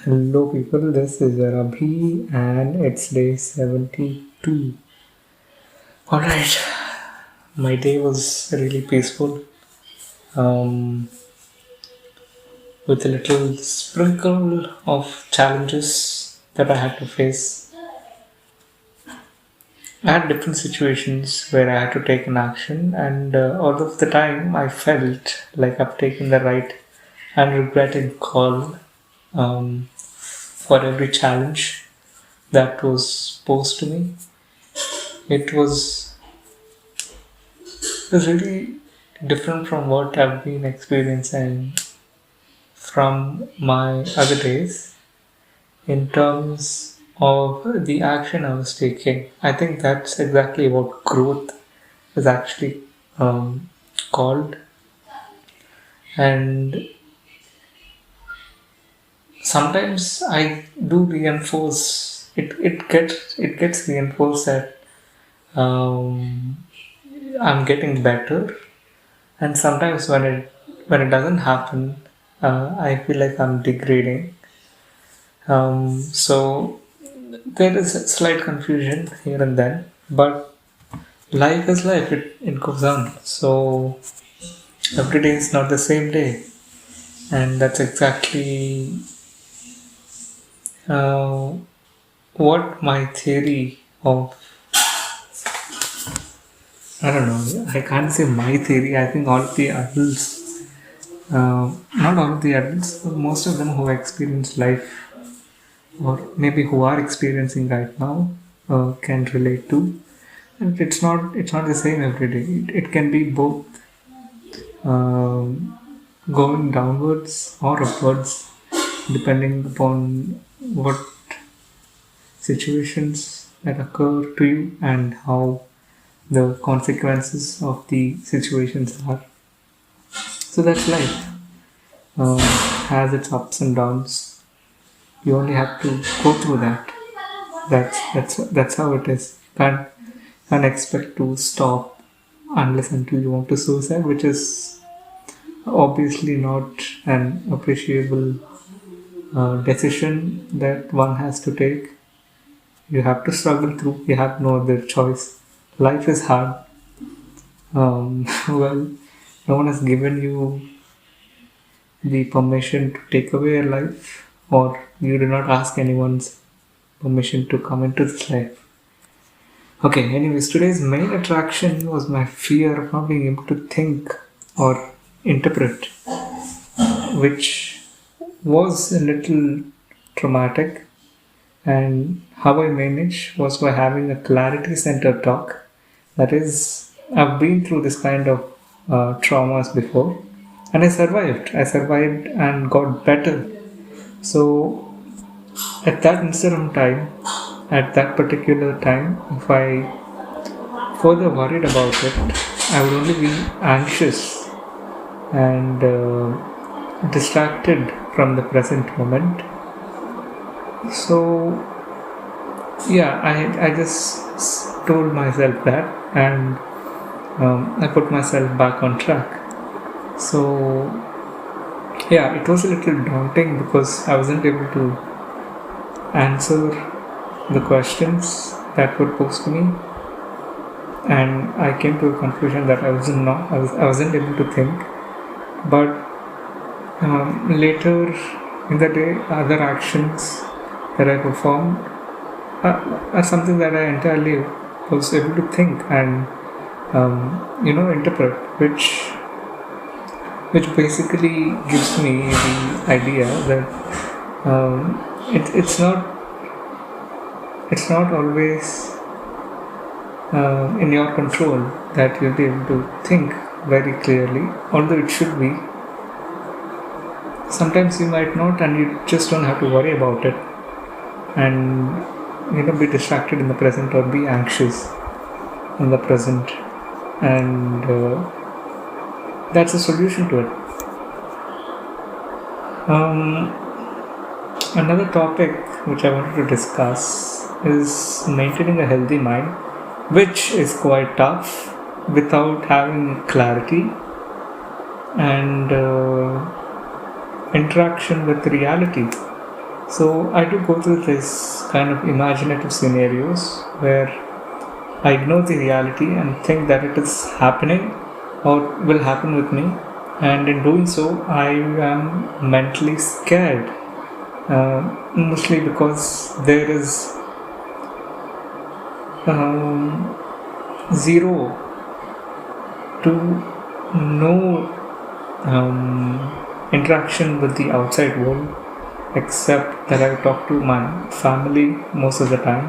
Hello people, this is Rabhi and it's day 72. Alright, my day was really peaceful um, with a little sprinkle of challenges that I had to face. I had different situations where I had to take an action, and all of the time I felt like I've taken the right and regretted call for every challenge that was posed to me. It was really different from what I've been experiencing from my other days in terms of the action I was taking. I think that's exactly what growth is actually um, called. And sometimes I do reinforce it. It gets reinforced that um, I'm getting better, and sometimes when it doesn't happen, I feel like I'm degrading. So there is a slight confusion here and then, but life is life. It goes on. So every day is not the same day, and that's exactly uh, what my theory of, I don't know. I can't say my theory. I think all of the adults, not all of the adults, but most of them who experience life or maybe who are experiencing right now can relate to. And it's not the same every day. It can be both um, going downwards or upwards, depending upon what situations that occur to you and how the consequences of the situations are. So that's life. Has its ups and downs. You only have to go through that. That's how it is. Can't expect to stop unless until you want to suicide, which is obviously not an appreciable decision that one has to take. You have to struggle through. You have no other choice. Life is hard. Well, no one has given you the permission to take away your life, or you did not ask anyone's permission to come into this life. Okay, anyways, today's main attraction was my fear of not being able to think or interpret, which was a little traumatic. And how I managed was by having a clarity center talk. That is, I've been through this kind of traumas before, and I survived. I survived and got better. So, at that instant time, at that particular time, if I further worried about it, I would only be anxious and distracted from the present moment. So, yeah, I just told myself that, and I put myself back on track. So, yeah, it was a little daunting because I wasn't able to answer the questions that were posed to me, and I came to a conclusion that I wasn't able to think. But later in the day, other actions that I performed are something that I entirely was able to think and interpret, which basically gives me the idea that it's not always in your control that you'll be able to think very clearly, although it should be. Sometimes you might not, and you just don't have to worry about it, and be distracted in the present or be anxious in the present, and that's a solution to it. Another topic which I wanted to discuss is maintaining a healthy mind, which is quite tough without having clarity and interaction with reality. So I do go through this kind of imaginative scenarios where I ignore the reality and think that it is happening or will happen with me, and in doing so I am mentally scared, mostly because there is zero to no interaction with the outside world, except that I talk to my family most of the time.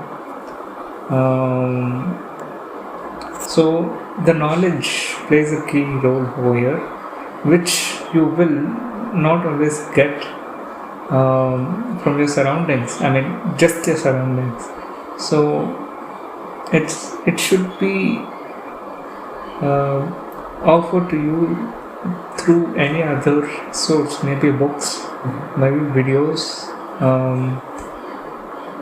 So the knowledge plays a key role over here, which you will not always get from your surroundings. I mean, just your surroundings. So it should be offered to you through any other source, maybe books, maybe videos,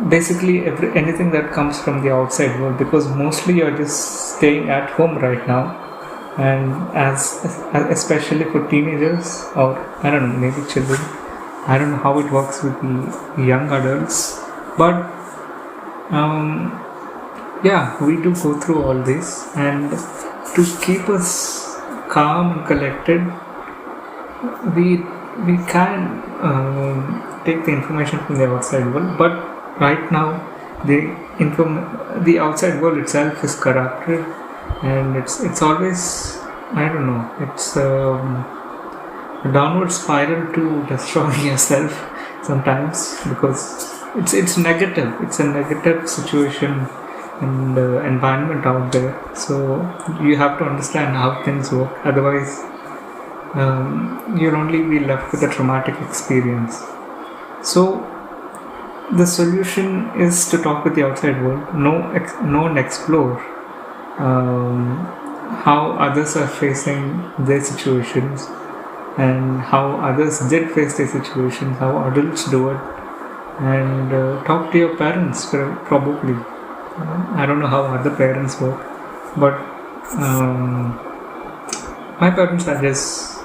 basically anything that comes from the outside world, because mostly you're just staying at home right now, and especially for teenagers, or I don't know, maybe children. I don't know how it works with the young adults, but we do go through all this, and to keep us calm and collected, we can take the information from the outside world. But right now the outside world itself is corrupted, and it's always, I don't know, it's a downward spiral to destroy yourself sometimes, because it's negative. It's a negative situation and environment out there. So you have to understand how things work. Otherwise, you'll only be left with a traumatic experience. So the solution is to talk with the outside world, know and explore how others are facing their situations, and how others did face their situations, how adults do it, and talk to your parents probably. I don't know how other parents work, but my parents are just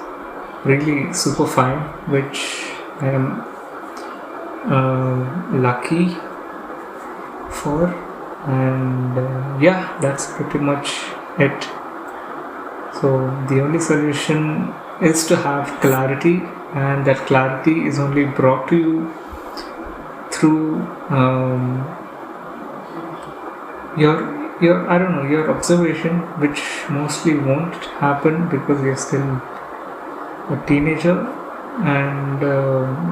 really super fine, which I am lucky for, and that's pretty much it. So the only solution is to have clarity, and that clarity is only brought to you through your observation, which mostly won't happen because you're still a teenager, and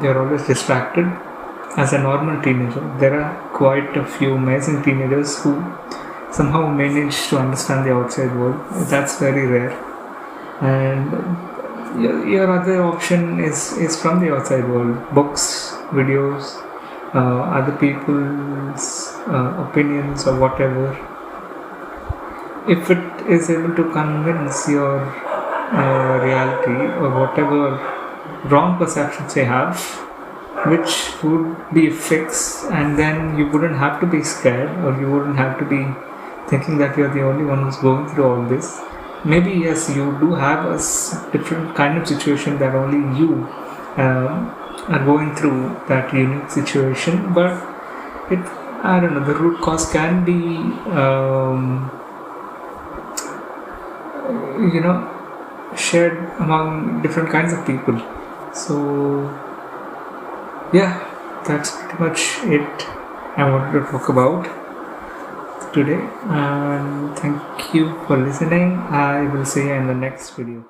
you're always distracted. As a normal teenager, there are quite a few amazing teenagers who somehow manage to understand the outside world. That's very rare. And your other option is from the outside world: books, videos, other people's opinions, or whatever. If it is able to convince your reality, or whatever wrong perceptions they have, which would be fixed, and then you wouldn't have to be scared, or you wouldn't have to be thinking that you're the only one who's going through all this. Maybe yes, you do have a different kind of situation that only you are going through, that unique situation, but I don't know, the root cause can be shared among different kinds of people. So that's pretty much it I wanted to talk about today, and thank you for listening. I will see you in the next video.